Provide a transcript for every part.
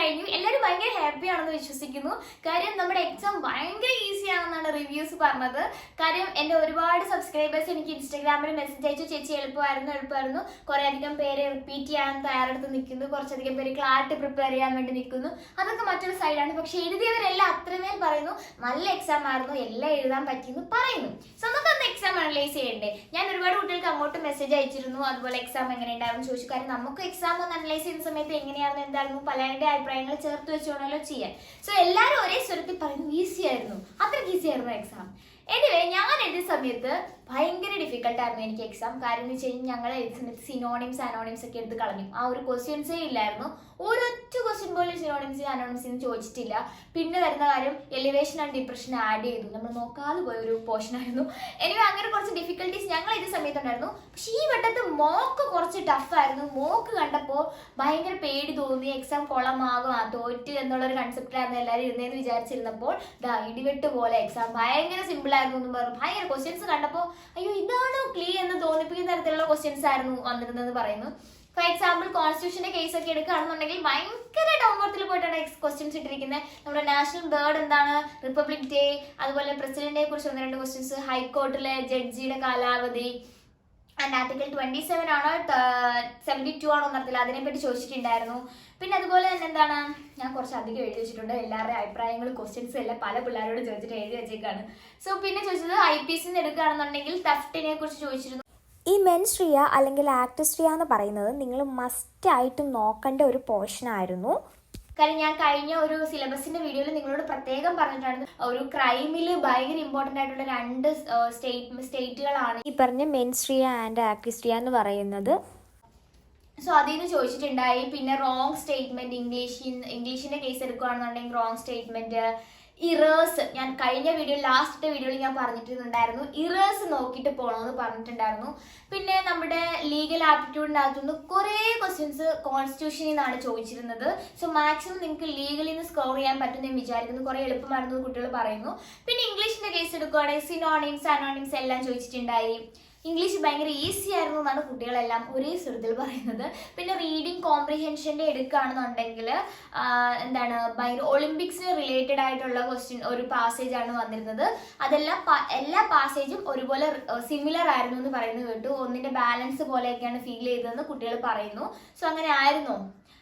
കഴിഞ്ഞു. എല്ലാവരും ഭയങ്കര ഹാപ്പി ആണെന്ന് വിശ്വസിക്കുന്നു. കാര്യം നമ്മുടെ എക്സാം ഭയങ്കര ഈസി ആണെന്നാണ് റിവ്യൂസ് പറഞ്ഞത്. കാര്യം എൻ്റെ ഒരുപാട് സബ്സ്ക്രൈബേഴ്സ് എനിക്ക് ഇൻസ്റ്റാഗ്രാമിൽ മെസ്സേജ് അയച്ചു, ചേച്ചി എളുപ്പമായിരുന്നു, കുറേ അധികം പേര് റിപ്പീറ്റ് ചെയ്യാൻ തയ്യാറെടുത്ത് നിൽക്കുന്നു, കുറച്ചധികം പേര് ക്ലാറ്റ് പ്രിപ്പയർ ചെയ്യാൻ വേണ്ടി നിൽക്കുന്നു. അതൊക്കെ മറ്റൊരു സൈഡാണ്. പക്ഷെ എഴുതിയവരെല്ലാം അത്രമേൽ പറയുന്നു നല്ല എക്സാം ആയിരുന്നു, എല്ലാം എഴുതാൻ പറ്റിയെന്ന് പറയുന്നു. സോ നമുക്കൊന്ന് എക്സാം അനലൈസ് ചെയ്യണ്ടേ? ഞാൻ ഒരുപാട് കുട്ടികൾക്ക് അങ്ങോട്ട് മെസ്സേജ് അയച്ചിരുന്നു, അതുപോലെ എക്സാം എങ്ങനെ ഉണ്ടായിരുന്നു ചോദിച്ചു. കാര്യം നമുക്ക് എക്സാം ഒന്ന് അനലൈസ് ചെയ്യുന്ന സമയത്ത് എങ്ങനെയായിരുന്നു എന്തായിരുന്നു പലരുടെ അഭിപ്രായങ്ങൾ ചേർത്ത് വെച്ചോണല്ലോ ചെയ്യാൻ. സോ എല്ലാവരും ഒരേ സ്വരത്തിൽ പറയുന്നു ഈസി ആയിരുന്നു, അത്രയ്ക്ക് ഈസി ആയിരുന്നു എക്സാം. എനിവേ ഞാൻ എഴുതിയ സമയത്ത് ഭയങ്കര ഡിഫിക്കൽട്ടായിരുന്നു എനിക്ക് എക്സാം. കാര്യം എന്ന് വെച്ച് കഴിഞ്ഞാൽ ഞങ്ങൾ എഴുതിയ സമയത്ത് സിനോണിംസ് അനോണിംസ് ഒക്കെ എടുത്ത് കളഞ്ഞു. ആ ഒരു ക്വസ്റ്റ്യൻസേ ഇല്ലായിരുന്നു. ഒരൊറ്റ ക്വസ്റ്റ്യൻ പോലും സിനോണിംസ് അനോണിംസിന് ചോദിച്ചിട്ടില്ല. പിന്നെ വരുന്ന കാര്യം എലിവേഷൻ ആൻഡ് ഡിപ്രഷൻ ആഡ് ചെയ്തു. നമ്മൾ നോക്കാതെ പോയ ഒരു പോർഷൻ ആയിരുന്നു. എനിവേ അങ്ങനെ കുറച്ച് ഡിഫിക്കൽട്ടീസ് ഞങ്ങൾ എഴുതിയ സമയത്തുണ്ടായിരുന്നു. പക്ഷേ ഈ വട്ടത്ത് മോക്ക് കുറച്ച് ടഫായിരുന്നു. മോക്ക് കണ്ടപ്പോൾ ഭയങ്കര പേടി തോന്നി. എക്സാം കൊളമാകും, തോറ്റ് എന്നുള്ളൊരു കൺസെപ്റ്റിലായിരുന്നു എല്ലാവരും ഇരുന്നതെന്ന് വിചാരിച്ചിരുന്നപ്പോൾ ഇടിവെട്ട് പോലെ എക്സാം ഭയങ്കര സിമ്പിൾ ആയിരുന്നു എന്ന് പറഞ്ഞു. ഭയങ്കര ക്വസ്റ്റ്യൻസ് കണ്ടപ്പോൾ അയ്യോ ഇതാണോ ക്ലിയർ എന്ന് തോന്നിപ്പിക്കുന്ന തരത്തിലുള്ള ക്വസ്റ്റ്യൻസ് ആയിരുന്നു വന്നിരുന്നതെന്ന് പറയുന്നു. ഫോർ എക്സാമ്പിൾ കോൺസ്റ്റിറ്റ്യൂഷന്റെ കേസ് ഒക്കെ എടുക്കുകയാണെന്നുണ്ടെങ്കിൽ ഭയങ്കര ഡൗൺവർത്തിൽ പോയിട്ടാണ് ക്വസ്റ്റ്യൻസ് ഇട്ടിരിക്കുന്നത്. നമ്മുടെ നാഷണൽ ബേർഡ് എന്താണ്, റിപ്പബ്ലിക് ഡേ, അതുപോലെ പ്രസിഡന്റിനെ കുറിച്ച് 1-2 ക്വസ്റ്റ്യൻസ്, ഹൈക്കോർട്ടിലെ ജഡ്ജിയുടെ കാലാവധി ആൻഡ് ആർട്ടിക്കിൾ 27 ആണോ 72 ആണോ എന്നറിയില്ല, അതിനെപ്പറ്റി ചോദിച്ചിട്ടുണ്ടായിരുന്നു. പിന്നെ അതുപോലെ തന്നെ എന്താണ്, ഞാൻ കുറച്ച് അധികം എഴുതി വെച്ചിട്ടുണ്ട്. എല്ലാവരുടെയും അഭിപ്രായങ്ങളും ക്വസ്റ്റ്യൻസും എല്ലാം പല പിള്ളേരോട് ചോദിച്ചിട്ട് എഴുതി വെച്ചേക്കാണ്. സോ പിന്നെ ചോദിച്ചത് IPC എടുക്കുകയാണെന്നുണ്ടെങ്കിൽ തെഫ്റ്റിനെ കുറിച്ച് ചോദിച്ചിരുന്നു. ഈ മെൻസ്ട്രിയ അല്ലെങ്കിൽ ആക്ടിസ്ട്രിയ എന്ന് പറയുന്നത് നിങ്ങൾ മസ്റ്റായിട്ടും നോക്കേണ്ട ഒരു പോർഷനായിരുന്നു. കാര്യം ഞാൻ കഴിഞ്ഞ ഒരു സിലബസിന്റെ വീഡിയോയിൽ നിങ്ങളോട് പ്രത്യേകം പറഞ്ഞിട്ടാണ് ഒരു ക്രൈമിൽ ഭയങ്കര ഇമ്പോർട്ടൻ്റ് ആയിട്ടുള്ള 2 സ്റ്റേറ്റുകളാണ് ഈ പറഞ്ഞ മെൻസ്ട്രിയ ആൻഡ് ആക്ടിസ്ട്രിയ എന്ന് പറയുന്നത്. സോ അതിൽ നിന്ന് ചോദിച്ചിട്ടുണ്ടായി. പിന്നെ റോങ് സ്റ്റേറ്റ്മെന്റ്, ഇംഗ്ലീഷിന്റെ കേസ് എടുക്കുകയാണെന്നുണ്ടെങ്കിൽ റോങ് സ്റ്റേറ്റ്മെന്റ്, ഇറേഴ്സ്. ഞാൻ കഴിഞ്ഞ ലാസ്റ്റ് വീഡിയോയിൽ ഞാൻ പറഞ്ഞിട്ടുണ്ടായിരുന്നു ഇറേഴ്സ് നോക്കിയിട്ട് പോകണമെന്ന് പറഞ്ഞിട്ടുണ്ടായിരുന്നു. പിന്നെ നമ്മുടെ ലീഗൽ ആപ്റ്റിറ്റ്യൂഡിൻ്റെ അകത്തുനിന്ന് കുറേ ക്വസ്റ്റ്യൻസ് കോൺസ്റ്റിറ്റ്യൂഷനിൽ നിന്നാണ് ചോദിച്ചിരുന്നത്. സോ മാക്സിമം നിങ്ങൾക്ക് ലീഗലിൽ നിന്ന് സ്കോർ ചെയ്യാൻ പറ്റുമെന്ന് ഞാൻ വിചാരിക്കുന്നു. കുറേ എളുപ്പമായിരുന്നു കുട്ടികൾ പറയുന്നു. പിന്നെ ഇംഗ്ലീഷിന്റെ കേസ് എടുക്കുകയാണെങ്കിൽ സിനോണിംസ് അനോണിംസ് എല്ലാം ചോദിച്ചിട്ടുണ്ടായി. ഇംഗ്ലീഷ് ഭയങ്കര ഈസി ആയിരുന്നു എന്നാണ് കുട്ടികളെല്ലാം ഒരേ സ്വരത്തിൽ പറയുന്നത്. പിന്നെ റീഡിങ് കോംപ്രിഹെൻഷൻ്റെ എടുക്കുകയാണെന്നുണ്ടെങ്കിൽ എന്താണ് ഭയങ്കര ഒളിമ്പിക്സിന് റിലേറ്റഡ് ആയിട്ടുള്ള ഒരു പാസേജ് ആണ് വന്നിരുന്നത്. അതെല്ലാം എല്ലാ പാസേജും ഒരുപോലെ സിമിലർ ആയിരുന്നു എന്ന് പറയുന്നത് കേട്ടു. ഒന്നിന്റെ ബാലൻസ് പോലെയൊക്കെയാണ് ഫീൽ ചെയ്തതെന്ന് കുട്ടികൾ പറയുന്നു. സോ അങ്ങനെ ആയിരുന്നോ?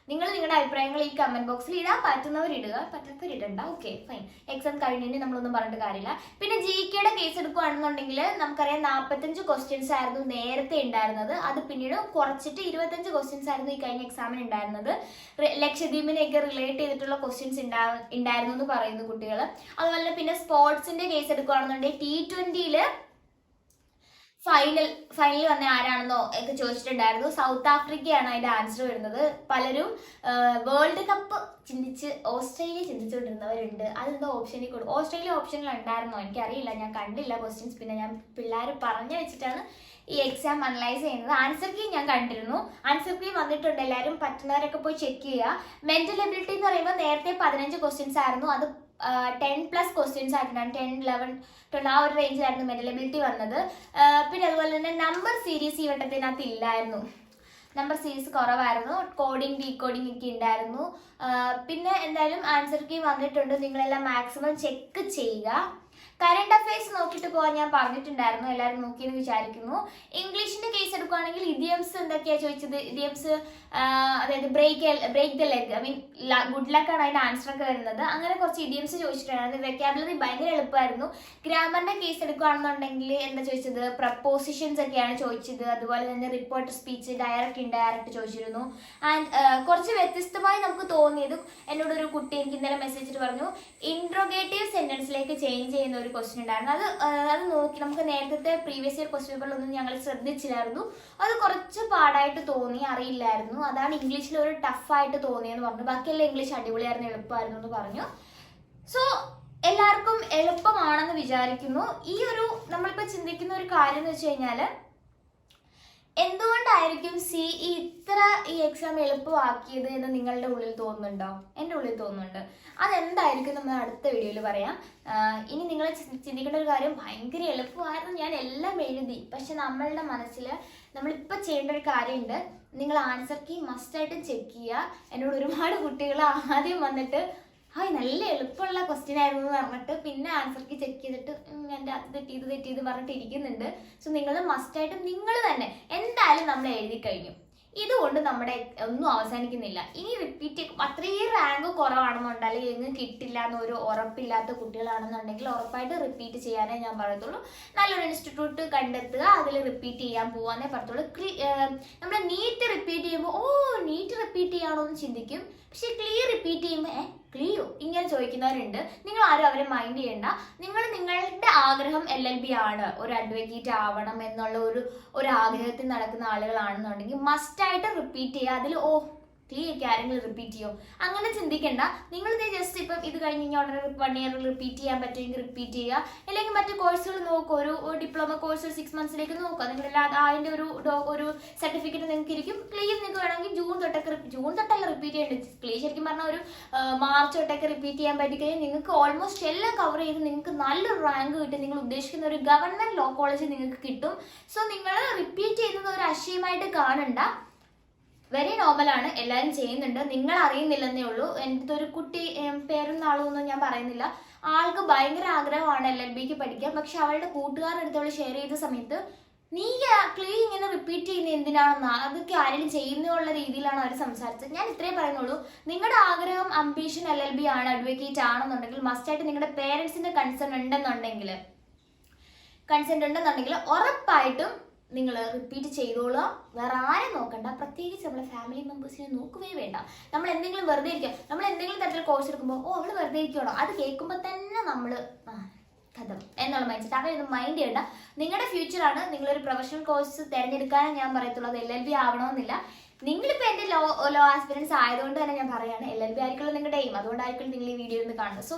നിങ്ങൾ നിങ്ങളുടെ അഭിപ്രായങ്ങൾ ഈ കമന്റ് ബോക്സിൽ ഇടാൻ പറ്റുന്നവരിടുക, പറ്റാത്തവരിടണ്ട. Okay fine. എക്സാം കഴിഞ്ഞിട്ട് നമ്മളൊന്നും പറഞ്ഞിട്ട് കാര്യമില്ല. പിന്നെ GKയുടെ കേസ് എടുക്കുകയാണെന്നുണ്ടെങ്കിൽ നമുക്കറിയാം 45 ക്വസ്റ്റ്യൻസ് ആയിരുന്നു നേരത്തെ ഉണ്ടായിരുന്നത്. അത് പിന്നീട് കുറച്ചിട്ട് 25 ക്വസ്റ്റ്യൻസ് ആയിരുന്നു ഈ കഴിഞ്ഞ എക്സാമിന് ഉണ്ടായിരുന്നത്. ലക്ഷദ്വീപിനെയൊക്കെ റിലേറ്റ് ചെയ്തിട്ടുള്ള ക്വസ്റ്റ്യൻസ് ഉണ്ടായിരുന്നു എന്ന് പറയുന്നു കുട്ടികൾ. അതുപോലെ പിന്നെ സ്പോർട്സിന്റെ കേസ് എടുക്കുകയാണെന്നുണ്ടെങ്കിൽ T20 ഫൈനൽ വന്ന ആരാണെന്നോ ഒക്കെ ചോദിച്ചിട്ടുണ്ടായിരുന്നു. സൗത്ത് ആഫ്രിക്കയാണ് അതിന്റെ ആൻസർ വരുന്നത്. പലരും വേൾഡ് കപ്പ് ചിന്തിച്ച് ഓസ്ട്രേലിയ ചിന്തിച്ചുകൊണ്ടിരുന്നവരുണ്ട്. അതെന്തോ ഓപ്ഷനിൽ കൊടുക്കും. ഓസ്ട്രേലിയ ഓപ്ഷനിൽ ഉണ്ടായിരുന്നോ എനിക്കറിയില്ല, ഞാൻ കണ്ടില്ല ക്വസ്റ്റ്യൻസ്. പിന്നെ ഞാൻ പിള്ളേർ പറഞ്ഞു വെച്ചിട്ടാണ് ഈ എക്സാം അനലൈസ് ചെയ്യുന്നത്. ആൻസർ കീ ഞാൻ കണ്ടിരുന്നു, ആൻസർ കീ വന്നിട്ടുണ്ട്. എല്ലാവരും പറ്റുന്നവരൊക്കെ പോയി ചെക്ക് ചെയ്യുക. മെന്റൽ എബിലിറ്റി എന്ന് പറയുമ്പോൾ നേരത്തെ 15 ക്വസ്റ്റ്യൻസ് ആയിരുന്നു, അത് 10+ ക്വസ്റ്റ്യൻസ് ആയിട്ടാണ് 10, 11, 12 ആ ഒരു റേഞ്ചിലായിരുന്നു മെന്റൽ എബിലിറ്റി വന്നത്. പിന്നെ അതുപോലെ തന്നെ നമ്പർ സീരീസ് ഈ വട്ടത്തിനകത്ത് ഇല്ലായിരുന്നു, നമ്പർ സീരീസ് കുറവായിരുന്നു. കോഡിങ് ഡീകോഡിങ് ഒക്കെ ഉണ്ടായിരുന്നു. പിന്നെ എന്തായാലും ആൻസർ കീ വന്നിട്ടുണ്ട്, നിങ്ങളെല്ലാം മാക്സിമം ചെക്ക് ചെയ്യുക. കറണ്ട് അഫയേഴ്സ് നോക്കിയിട്ട് പോകാൻ ഞാൻ പറഞ്ഞിട്ടുണ്ടായിരുന്നു, എല്ലാവരും നോക്കിയെന്ന് വിചാരിക്കുന്നു. ഇംഗ്ലീഷിന്റെ കേസ് എടുക്കുകയാണെങ്കിൽ ഇഡിയംസ് എന്തൊക്കെയാണ് ചോദിച്ചത്? ഇഡിയംസ് അതായത് break the leg, I mean good luck ആണ് അതിന്റെ ആൻസർ ഒക്കെ വരുന്നത്. അങ്ങനെ കുറച്ച് ഇഡിയംസ് ചോദിച്ചിട്ടുണ്ടായിരുന്നു. വെക്കാബുലറി ഭയങ്കര എളുപ്പമായിരുന്നു. ഗ്രാമറിന്റെ കേസ് എടുക്കുകയാണെന്നുണ്ടെങ്കിൽ എന്താ ചോദിച്ചത്? പ്രപ്പോസിഷൻസ് ഒക്കെയാണ് ചോദിച്ചത്. അതുപോലെ തന്നെ റിപ്പോർട്ട് സ്പീച്ച്, ഡയറക്റ്റ് ഇൻഡയറക്റ്റ് ചോദിച്ചിരുന്നു. ആൻഡ് കുറച്ച് വ്യത്യസ്തമായി നമുക്ക് തോന്നിയത്, എന്നോടൊരു കുട്ടി എനിക്ക് ഇന്നലെ മെസ്സേജ് പറഞ്ഞു ഇൻട്രോഗേറ്റീവ് സെന്റൻസിലേക്ക് ചേഞ്ച് ചെയ്യുന്ന ഒരു ക്വസ്റ്റ്യൻ ഉണ്ടായിരുന്നു. അത് നോക്കി നമുക്ക് നേരത്തെ പ്രീവിയസ് ഇയർ ക്വസ്റ്റ്യൻ പേപ്പറിലൊന്നും ഞങ്ങൾ ശ്രദ്ധിച്ചില്ലായിരുന്നു. അത് കുറച്ച് പാടായിട്ട് തോന്നി, അറിയില്ലായിരുന്നു. അതാണ് ഇംഗ്ലീഷിൽ ഒരു ടഫായിട്ട് തോന്നിയെന്ന് പറഞ്ഞു. ബാക്കിയെല്ലാം ഇംഗ്ലീഷ് അടിപൊളിയായിരുന്നു, എളുപ്പമായിരുന്നു എന്ന് പറഞ്ഞു. സോ എല്ലാവർക്കും എളുപ്പമാണെന്ന് വിചാരിക്കുന്നു. ഈ ഒരു നമ്മളിപ്പോൾ ചിന്തിക്കുന്ന ഒരു കാര്യം എന്ന് വെച്ച് കഴിഞ്ഞാൽ എന്തുകൊണ്ടായിരിക്കും ഇത്ര ഈ എക്സാം എളുപ്പമാക്കിയത് എന്ന് നിങ്ങളുടെ ഉള്ളിൽ തോന്നുന്നുണ്ടോ? എൻ്റെ ഉള്ളിൽ തോന്നുന്നുണ്ട്. അതെന്തായിരിക്കും നമ്മൾ അടുത്ത വീഡിയോയിൽ പറയാം. ഇനി നിങ്ങൾ ചിന്തിക്കേണ്ട ഒരു കാര്യം, ഭയങ്കര എളുപ്പമായിരുന്നു, ഞാൻ എല്ലാം എഴുതി. പക്ഷെ നമ്മളുടെ മനസ്സിൽ നമ്മളിപ്പോൾ ചെയ്യേണ്ട ഒരു കാര്യമുണ്ട്. നിങ്ങൾ ആൻസർ കീ മസ്റ്റായിട്ടും ചെക്ക് ചെയ്യുക. എന്നോട് ഒരുപാട് കുട്ടികൾ ആദ്യം വന്നിട്ട് നല്ല എളുപ്പമുള്ള ക്വസ്റ്റ്യൻ ആയിരുന്നു എന്ന് പറഞ്ഞിട്ട് പിന്നെ ആൻസർ കീ ചെക്ക് ചെയ്തിട്ട് എൻ്റെ അത് തെറ്റിയത് പറഞ്ഞിട്ട് ഇരിക്കുന്നുണ്ട്. സോ നിങ്ങൾ മസ്റ്റായിട്ടും നിങ്ങൾ തന്നെ എന്തായാലും നമ്മൾ എഴുതി കഴിഞ്ഞു. ഇതുകൊണ്ട് നമ്മുടെ ഒന്നും അവസാനിക്കുന്നില്ല. ഇനി റിപ്പീറ്റ് അത്രയും റാങ്ക് കുറവാണെന്നുണ്ട്, അല്ലെങ്കിൽ എങ്ങും കിട്ടില്ല എന്നൊരു ഉറപ്പില്ലാത്ത കുട്ടികളാണെന്നുണ്ടെങ്കിൽ ഉറപ്പായിട്ട് റിപ്പീറ്റ് ചെയ്യാനേ ഞാൻ പറയത്തുള്ളൂ. നല്ലൊരു ഇൻസ്റ്റിറ്റ്യൂട്ട് കണ്ടെത്തുക, അതിൽ റിപ്പീറ്റ് ചെയ്യാൻ പോകാനേ പറയത്തുള്ളൂ. നമ്മൾ നീറ്റ് റിപ്പീറ്റ് ചെയ്യുമ്പോൾ നീറ്റ് റിപ്പീറ്റ് ചെയ്യാണോ എന്ന് ചിന്തിക്കും. പക്ഷെ ക്ലിയർ റിപ്പീറ്റ് ചെയ്യുമ്പോൾ ക്ലിയോ ഇങ്ങനെ ചോദിക്കുന്നവരുണ്ട്. നിങ്ങൾ ആരും അവരെ മൈൻഡ് ചെയ്യണ്ട. നിങ്ങളുടെ ആഗ്രഹം LLB ആണ്, ഒരു അഡ്വക്കേറ്റ് ആവണം എന്നുള്ള ഒരു ആഗ്രഹത്തിൽ നടക്കുന്ന ആളുകളാണെന്നുണ്ടെങ്കിൽ മസ്റ്റായിട്ട് റിപ്പീറ്റ് ചെയ്യുക. അതിൽ ക്ലിയൊക്കെ ആരെങ്കിലും റിപ്പീറ്റ് ചെയ്യോ അങ്ങനെ ചിന്തിക്കേണ്ട. നിങ്ങളിത് ജസ്റ്റ് ഇപ്പം ഇത് കഴിഞ്ഞ് ഉടനെ 1 ഇയറിൽ റിപ്പീറ്റ് ചെയ്യാൻ പറ്റുമെങ്കിൽ റിപ്പീറ്റ് ചെയ്യുക. അല്ലെങ്കിൽ മറ്റു കോഴ്സുകൾ നോക്കുക, ഒരു ഡിപ്ലോമ കോഴ്സ് 6 മന്ത്സിലേക്ക് നോക്കുക. നിങ്ങളെല്ലാം അതിൻ്റെ ഒരു സർട്ടിഫിക്കറ്റ് നിങ്ങൾക്ക് ഇരിക്കും. ക്ലിയും നിങ്ങൾക്ക് വേണമെങ്കിൽ ജൂൺ തൊട്ടല്ല റിപ്പീറ്റ് ചെയ്യേണ്ടത്. ക്ലീ ശരിക്കും പറഞ്ഞാൽ ഒരു മാർച്ച് തൊട്ടൊക്കെ റിപ്പീറ്റ് ചെയ്യാൻ പറ്റിക്കഴിഞ്ഞാൽ നിങ്ങൾക്ക് ഓൾമോസ്റ്റ് എല്ലാം കവർ ചെയ്ത് നിങ്ങൾക്ക് നല്ലൊരു റാങ്ക് കിട്ടും. നിങ്ങൾ ഉദ്ദേശിക്കുന്ന ഒരു ഗവൺമെന്റ് ലോ കോളേജ് നിങ്ങൾക്ക് കിട്ടും. സോ നിങ്ങൾ റിപ്പീറ്റ് ചെയ്യുന്നത് ഒരു അക്ഷയമായിട്ട് കാണണ്ട. വെരി നോർമലാണ്, എല്ലാവരും ചെയ്യുന്നുണ്ട്, നിങ്ങൾ അറിയുന്നില്ലെന്നേ ഉള്ളൂ. എൻ്റെ ഒരു കുട്ടി പേരും നാളുമൊന്നും ഞാൻ പറയുന്നില്ല. ആൾക്ക് ഭയങ്കര ആഗ്രഹമാണ് LLBക്ക് പഠിക്കാൻ. പക്ഷെ അവളുടെ കൂട്ടുകാരെടുത്ത് അവൾ ഷെയർ ചെയ്ത സമയത്ത് നീ ക്ലീ ഇങ്ങനെ റിപ്പീറ്റ് ചെയ്യുന്നത് എന്തിനാണെന്നാ, അതൊക്കെ ആരെങ്കിലും ചെയ്യുന്നുള്ള രീതിയിലാണ് അവർ സംസാരിച്ചത്. ഞാൻ ഇത്രേ പറയുന്നുള്ളൂ. നിങ്ങളുടെ ആഗ്രഹം അംബീഷൻ LLB ആണ്, അഡ്വക്കേറ്റ് ആണെന്നുണ്ടെങ്കിൽ മസ്റ്റായിട്ട് നിങ്ങളുടെ പേരൻസിന്റെ കൺസെന്റ് ഉണ്ടെന്നുണ്ടെങ്കിൽ ഉറപ്പായിട്ടും നിങ്ങൾ റിപ്പീറ്റ് ചെയ്തോളുക. വേറെ ആരും നോക്കണ്ട, പ്രത്യേകിച്ച് നമ്മളെ ഫാമിലി മെമ്പേഴ്സിനെ നോക്കുകയേ വേണ്ട. നമ്മൾ എന്തെങ്കിലും വെറുതെ ഇരിക്കുക, നമ്മൾ എന്തെങ്കിലും തരത്തിൽ കോഴ്സ് എടുക്കുമ്പോൾ അവൾ വെറുതെ ഇരിക്കണോ, അത് കേൾക്കുമ്പോൾ തന്നെ നമ്മൾ കഥം എന്നുള്ള മൈൻഡ് സെറ്റ്. അവരൊന്നും മൈൻഡ് ചെയ്യണ്ട. നിങ്ങളുടെ ഫ്യൂച്ചറാണ്. നിങ്ങളൊരു പ്രൊഫഷണൽ കോഴ്സ് തിരഞ്ഞെടുക്കാനും ഞാൻ പറയത്തുള്ളൂ. അത് LLB ആവണമെന്നില്ല. നിങ്ങളിപ്പോൾ എൻ്റെ ലോ ആസ്പിരൻസ് ആയതുകൊണ്ട് തന്നെ ഞാൻ പറയുകയാണ്, LLB ആയിരിക്കുമല്ലോ നിങ്ങളുടെ എയിം. അതുകൊണ്ടായിരിക്കും നിങ്ങൾ ഈ വീഡിയോ ഒന്ന് കാണുന്നത്. സോ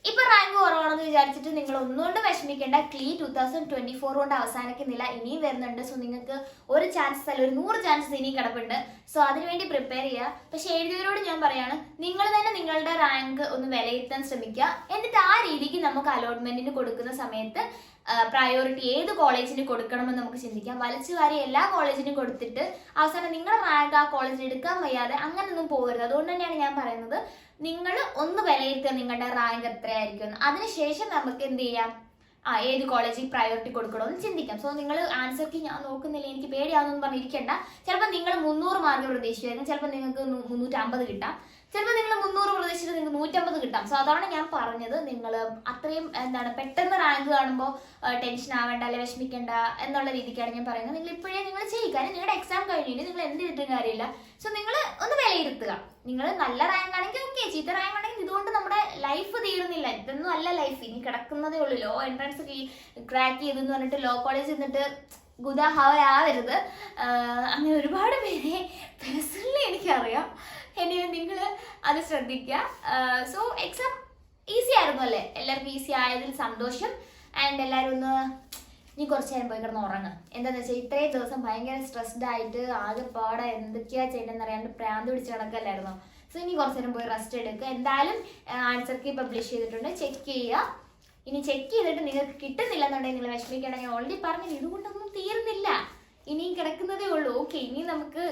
ഇപ്പൊ റാങ്ക് കുറവാണെന്ന് വിചാരിച്ചിട്ട് നിങ്ങൾ ഒന്നുകൊണ്ട് വിഷമിക്കേണ്ട. ക്ലീ 2024 കൊണ്ട് അവസാനിക്കുന്നില്ല, ഇനിയും വരുന്നുണ്ട്. സോ നിങ്ങൾക്ക് ഒരു ചാൻസ് അല്ല, ഒരു 100 ചാൻസസ് ഇനിയും കിടപ്പുണ്ട്. സോ അതിനുവേണ്ടി പ്രിപ്പയർ ചെയ്യുക. പക്ഷെ എഴുതിയവരോട് ഞാൻ പറയാണ്, നിങ്ങൾ തന്നെ നിങ്ങളുടെ റാങ്ക് ഒന്ന് വിലയിരുത്താൻ ശ്രമിക്കുക. എന്നിട്ട് ആ രീതിക്ക് നമുക്ക് അലോട്ട്മെന്റിന് കൊടുക്കുന്ന സമയത്ത് പ്രയോറിറ്റി ഏത് കോളേജിന് കൊടുക്കണമെന്ന് നമുക്ക് ചിന്തിക്കാം. വലിച്ചു വാരി എല്ലാ കോളേജിനും കൊടുത്തിട്ട് അവസാനം നിങ്ങളുടെ റാങ്ക് ആ കോളേജിൽ എടുക്കാൻ വയ്യാതെ അങ്ങനൊന്നും പോകരുത്. അതുകൊണ്ട് തന്നെയാണ് ഞാൻ പറയുന്നത്, നിങ്ങൾ ഒന്ന് വിലയിരുത്തുക നിങ്ങളുടെ റാങ്ക് എത്രയായിരിക്കും. അതിനുശേഷം നമുക്ക് എന്ത് ചെയ്യാം, ഏത് കോളേജിൽ പ്രയോറിറ്റി കൊടുക്കണമെന്ന് ചിന്തിക്കാം. സോ നിങ്ങൾ ആൻസർക്ക് ഞാൻ നോക്കുന്നില്ല, എനിക്ക് പേടിയാവുന്നു പറഞ്ഞിരിക്കേണ്ട. ചിലപ്പോൾ നിങ്ങൾ 300 മാർക്ക് പ്രതീക്ഷിച്ചായിരിക്കും, ചിലപ്പോൾ നിങ്ങൾക്ക് 350 കിട്ടാം. ചിലപ്പോൾ നിങ്ങൾ 300 പ്രതീക്ഷിച്ചിട്ട് നിങ്ങൾക്ക് 150 കിട്ടാം. സോ അതാണ് ഞാൻ പറഞ്ഞത്, നിങ്ങൾ അത്രയും പെട്ടെന്ന് റാങ്ക് കാണുമ്പോൾ ടെൻഷൻ ആവേണ്ട, അല്ലെ വിഷമിക്കേണ്ട എന്നുള്ള രീതിക്കാണ് ഞാൻ പറയുന്നത്. നിങ്ങൾ ഇപ്പോഴേ നിങ്ങൾ ചെയ്യുക. കാര്യം നിങ്ങളുടെ എക്സാം കഴിഞ്ഞിട്ട് നിങ്ങൾ എന്ത് ചെയ്തിട്ടും കാര്യമില്ല. സോ നിങ്ങൾ ഒന്ന് വിലയിരുത്തുക. നിങ്ങൾ നല്ല റാങ്ക് ആണെങ്കിൽ ഓക്കെ, ചീത്ത റാങ്ക് ആണെങ്കിൽ ഇതുകൊണ്ട് നമ്മുടെ ലൈഫ് തീരുന്നില്ല. ഇതൊന്നും അല്ല ലൈഫ്, ഇനി കിടക്കുന്നതേ ഉള്ളൂ. ലോ എൻട്രൻസ് ക്രാക്ക് ചെയ്തെന്ന് പറഞ്ഞിട്ട് ലോ കോളേജ് നിന്നിട്ട് ഗുദാഹവയാവരുത്. അങ്ങനെ ഒരുപാട് പേരെ പേഴ്സണലി എനിക്കറിയാം. ഇനിയും നിങ്ങൾ അത് ശ്രദ്ധിക്കുക. സോ എക്സാം ഈസി ആയിരുന്നു അല്ലേ? എല്ലാവർക്കും ഈസി ആയതിൽ സന്തോഷം. ആൻഡ് എല്ലാവരും ഒന്ന് നീ കുറച്ച് നേരം പോയി കിടന്ന് ഉറങ്ങുക. എന്താണെന്ന് വെച്ചാൽ ഇത്രയും ദിവസം ഭയങ്കര സ്ട്രെസ്ഡ് ആയിട്ട് ആകെപ്പാടെ എന്തൊക്കെയാ ചെയ്യണമെന്ന് അറിയാണ്ട് പ്രാന്ത് പിടിച്ച് കിടക്കല്ലായിരുന്നോ? സോ ഇനി കുറച്ച് നേരം പോയി റെസ്റ്റ് എടുക്കുക. എന്തായാലും ആൻസർ കീ പബ്ലിഷ് ചെയ്തിട്ടുണ്ട്, ചെക്ക് ചെയ്യുക. ഇനി ചെക്ക് ചെയ്തിട്ട് നിങ്ങൾക്ക് കിട്ടുന്നില്ലെന്നുണ്ടെങ്കിൽ നിങ്ങൾ വിഷമിക്കണം. ഞാൻ ഓൾറെഡി പറഞ്ഞു, ഇതുകൊണ്ടൊന്നും തീരുന്നില്ല, ഇനിയും കിടക്കുന്നതേ ഉള്ളൂ. ഓക്കെ, ഇനി നമുക്ക്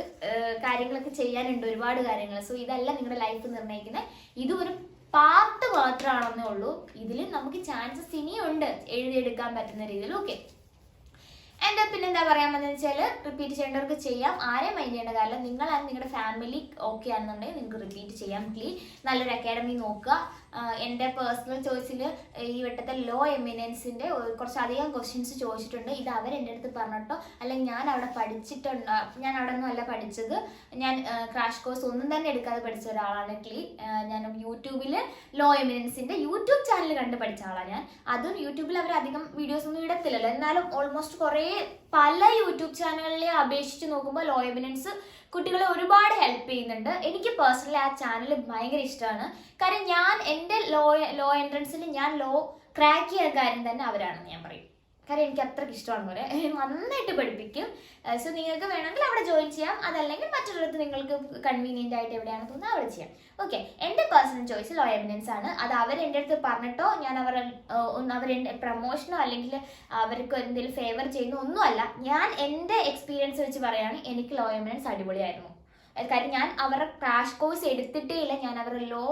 കാര്യങ്ങളൊക്കെ ചെയ്യാനുണ്ട്, ഒരുപാട് കാര്യങ്ങൾ. സോ ഇതല്ല നിങ്ങളുടെ ലൈഫ് നിർണ്ണയിക്കുന്നത്, ഇത് ഒരു പാർട്ട് മാത്രമാണെന്നേ ഉള്ളൂ. ഇതിൽ നമുക്ക് ചാൻസസ് ഇനിയുണ്ട് എഴുതിയെടുക്കാൻ പറ്റുന്ന രീതിയിൽ. ഓക്കെ, എൻ്റെ പിന്നെന്താ പറയാമെന്ന് വെച്ചാൽ, റിപ്പീറ്റ് ചെയ്യേണ്ടവർക്ക് ചെയ്യാം, ആരെയും മൈൻഡ് ചെയ്യേണ്ട കാര്യം. നിങ്ങളുടെ ഫാമിലി ഓക്കെ ആണെന്നുണ്ടെങ്കിൽ നിങ്ങൾക്ക് റിപ്പീറ്റ് ചെയ്യാം. നല്ലൊരു അക്കാഡമി നോക്കുക. എൻ്റെ പേഴ്സണൽ ചോയ്സിൽ ഈ വട്ടത്തെ ലോ എമിനൻസിൻ്റെ കുറച്ചധികം ക്വസ്റ്റ്യൻസ് ചോദിച്ചിട്ടുണ്ട്. ഇത് അവരെൻ്റെ അടുത്ത് പറഞ്ഞിട്ടോ, അല്ലെങ്കിൽ ഞാൻ അവിടെ പഠിച്ചിട്ടുണ്ട്. ഞാൻ അവിടെ ഒന്നും അല്ല പഠിച്ചത്, ഞാൻ ക്രാഷ് കോഴ്സ് ഒന്നും തന്നെ എടുക്കാതെ പഠിച്ച ഒരാളാണ് ഞാൻ യൂട്യൂബിൽ ലോ എമിനൻസിൻ്റെ യൂട്യൂബ് ചാനൽ കണ്ട് പഠിച്ച ആളാണ് ഞാൻ. അതും യൂട്യൂബിൽ അവരധികം വീഡിയോസ് ഒന്നും ഇടത്തില്ലല്ലോ, എന്നാലും ഓൾമോസ്റ്റ് പല യൂട്യൂബ് ചാനലിനെ അപേക്ഷിച്ച് നോക്കുമ്പോൾ ലോ എമിനൻസ് കുട്ടികളെ ഒരുപാട് ഹെൽപ്പ് ചെയ്യുന്നുണ്ട്. എനിക്ക് പേഴ്സണലി ആ ചാനൽ ഭയങ്കര ഇഷ്ടമാണ്. കാര്യം ഞാൻ എൻ്റെ ലോ എൻട്രൻസിൽ ഞാൻ ലോ ക്രാക്ക് ചെയ്ത കാര്യം തന്നെ അവരാണെന്ന് ഞാൻ പറയും. കാര്യം എനിക്ക് അത്രയ്ക്ക് ഇഷ്ടമാണെന്ന് പറയാം, നന്നായിട്ട് പഠിപ്പിക്കും. സോ നിങ്ങൾക്ക് വേണമെങ്കിൽ അവിടെ ജോയിൻ ചെയ്യാം, അതല്ലെങ്കിൽ മറ്റൊരിടത്ത് നിങ്ങൾക്ക് കൺവീനിയൻ്റ് ആയിട്ട് എവിടെയാണെന്ന് തോന്നുന്നത് അവിടെ ചെയ്യാം. ഓക്കെ, എൻ്റെ പേഴ്സണൽ ചോയ്സ് ലോ എമിനൻസ് ആണ്. അത് അവരെൻ്റെ അടുത്ത് പറഞ്ഞിട്ടോ ഞാൻ അവരെൻ്റെ പ്രൊമോഷനോ അല്ലെങ്കിൽ അവർക്ക് എന്തെങ്കിലും ഫേവർ ചെയ്യുന്ന ഒന്നുമല്ല. ഞാൻ എൻ്റെ എക്സ്പീരിയൻസ് വെച്ച് പറയുകയാണ്, എനിക്ക് ലോ എമിനൻസ് അടിപൊളിയായിരുന്നു. കാര്യം ഞാൻ അവരുടെ ക്രാഷ് കോഴ്സ് എടുത്തിട്ടേ ഇല്ല, ഞാൻ അവരുടെ ലോ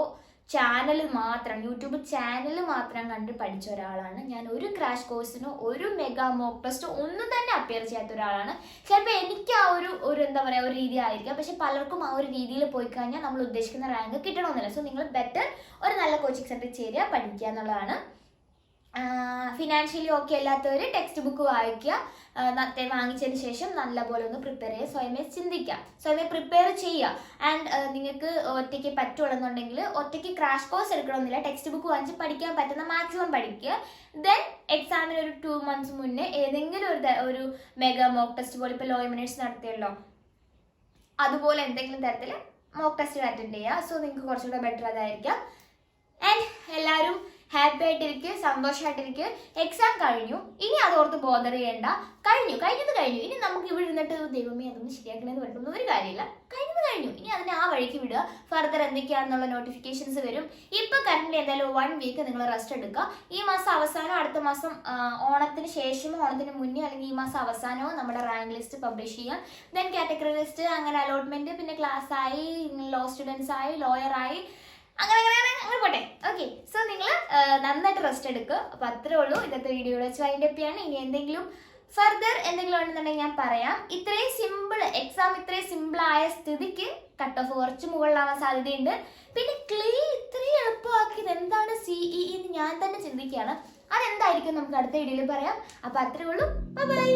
ചാനൽ മാത്രം, യൂട്യൂബ് ചാനൽ മാത്രം കണ്ട് പഠിച്ച ഒരാളാണ് ഞാൻ. ഒരു ക്രാഷ് കോഴ്സിനോ ഒരു മെഗാ മോക്ക് ടെസ്റ്റോ ഒന്നും തന്നെ അപ്പിയർ ചെയ്യാത്ത ഒരാളാണ്. ചിലപ്പോൾ എനിക്ക് ആ ഒരു എന്താ പറയുക ഒരു രീതി ആയിരിക്കാം, പക്ഷെ പലർക്കും ആ ഒരു രീതിയിൽ പോയി കഴിഞ്ഞാൽ നമ്മൾ ഉദ്ദേശിക്കുന്ന റാങ്ക് കിട്ടണമെന്നില്ല. സോ നിങ്ങൾ ബെറ്റർ ഒരു നല്ല കോച്ചിങ് സെൻറ്ററിൽ ചേരുക, പഠിക്കുക എന്നുള്ളതാണ്. ഫിനാൻഷ്യലി ഓക്കെ അല്ലാത്തവർ ടെക്സ്റ്റ് ബുക്ക് വായിക്കുക, വാങ്ങിച്ചതിന് ശേഷം നല്ലപോലെ ഒന്ന് പ്രിപ്പയർ ചെയ്യുക, സ്വയമേ ചിന്തിക്കുക, സ്വയമേ പ്രിപ്പയർ ചെയ്യുക. ആൻഡ് നിങ്ങൾക്ക് ഒറ്റയ്ക്ക് പറ്റുള്ളെന്നുണ്ടെങ്കിൽ ഒറ്റയ്ക്ക് ക്രാഷ് കോഴ്സ് എടുക്കണമെന്നില്ല, ടെക്സ്റ്റ് ബുക്ക് വാങ്ങിച്ച് പഠിക്കാൻ പറ്റുന്ന മാക്സിമം പഠിക്കുക. ദെൻ എക്സാമിന് ഒരു 2 months മുന്നേ ഏതെങ്കിലും ഒരു മെഗാ മോക്ക് ടെസ്റ്റ് പോലെ, ഇപ്പോൾ ലോ എമിനൻസ് നടത്തിയല്ലോ അതുപോലെ എന്തെങ്കിലും തരത്തിൽ മോക്ക് ടെസ്റ്റ് അറ്റൻഡ് ചെയ്യുക. സോ നിങ്ങൾക്ക് കുറച്ചുകൂടെ ബെറ്റർ അതായിരിക്കാം. ആൻഡ് എല്ലാവരും ഹാപ്പി ആയിട്ടിരിക്കുക, സന്തോഷമായിട്ടിരിക്കുക. എക്സാം കഴിഞ്ഞു, ഇനി അതോർത്ത് ബോധർ ചെയ്യേണ്ട. കഴിഞ്ഞത് കഴിഞ്ഞു. ഇനി നമുക്ക് ഇവിടെ ഇരുന്നിട്ട് ദൈവമേ അതൊന്നും ശരിയാക്കണമെന്ന് പറഞ്ഞൊന്നും ഒരു കാര്യമില്ല. കഴിഞ്ഞു. ഇനി അതിനെ ആ വഴിക്ക് വിടുക. ഫർദർ എന്തൊക്കെയാണെന്നുള്ള നോട്ടിഫിക്കേഷൻസ് വരും. ഇപ്പം കറന്റ് എന്തായാലും 1 week നിങ്ങൾ റെസ്റ്റ് എടുക്കുക. ഈ മാസം അവസാനം, അടുത്ത മാസം ഓണത്തിന് ശേഷമോ ഓണത്തിന് മുന്നേ അല്ലെങ്കിൽ ഈ മാസം അവസാനമോ നമ്മുടെ റാങ്ക് ലിസ്റ്റ് പബ്ലിഷ് ചെയ്യാം. ദെൻ കാറ്റഗറി ലിസ്റ്റ്, അങ്ങനെ അലോട്ട്മെന്റ്, പിന്നെ ക്ലാസ് ആയി, ലോ സ്റ്റുഡൻസ് ആയി, ലോയർ ആയി, അങ്ങനെ പോട്ടെ. ഓക്കെ, സോ നിങ്ങൾ നന്നായിട്ട് റെസ്റ്റ് എടുക്കുക. അപ്പോൾ അത്രേ ഉള്ളൂ. ഇന്നത്തെ വീഡിയോയുടെ വൈൻഡപ്പിയാണ്. ഇനി എന്തെങ്കിലും ഫർദർ എന്തെങ്കിലും ഉണ്ടെന്നുണ്ടെങ്കിൽ ഞാൻ പറയാം. ഇത്രയും സിമ്പിൾ എക്സാം, ഇത്രയും സിമ്പിൾ ആയ സ്ഥിതിക്ക് കട്ട് ഓഫ് കുറച്ച് മുകളിലാവാൻ സാധ്യതയുണ്ട്. പിന്നെ ഇത്രയും എളുപ്പമാക്കിയത് എന്താണ് CEE എന്ന് ഞാൻ തന്നെ ചിന്തിക്കുകയാണ്. അതെന്തായിരിക്കും നമുക്ക് അടുത്ത വീഡിയോയിൽ പറയാം. അപ്പോൾ അത്രേ ഉള്ളൂ. ബൈ.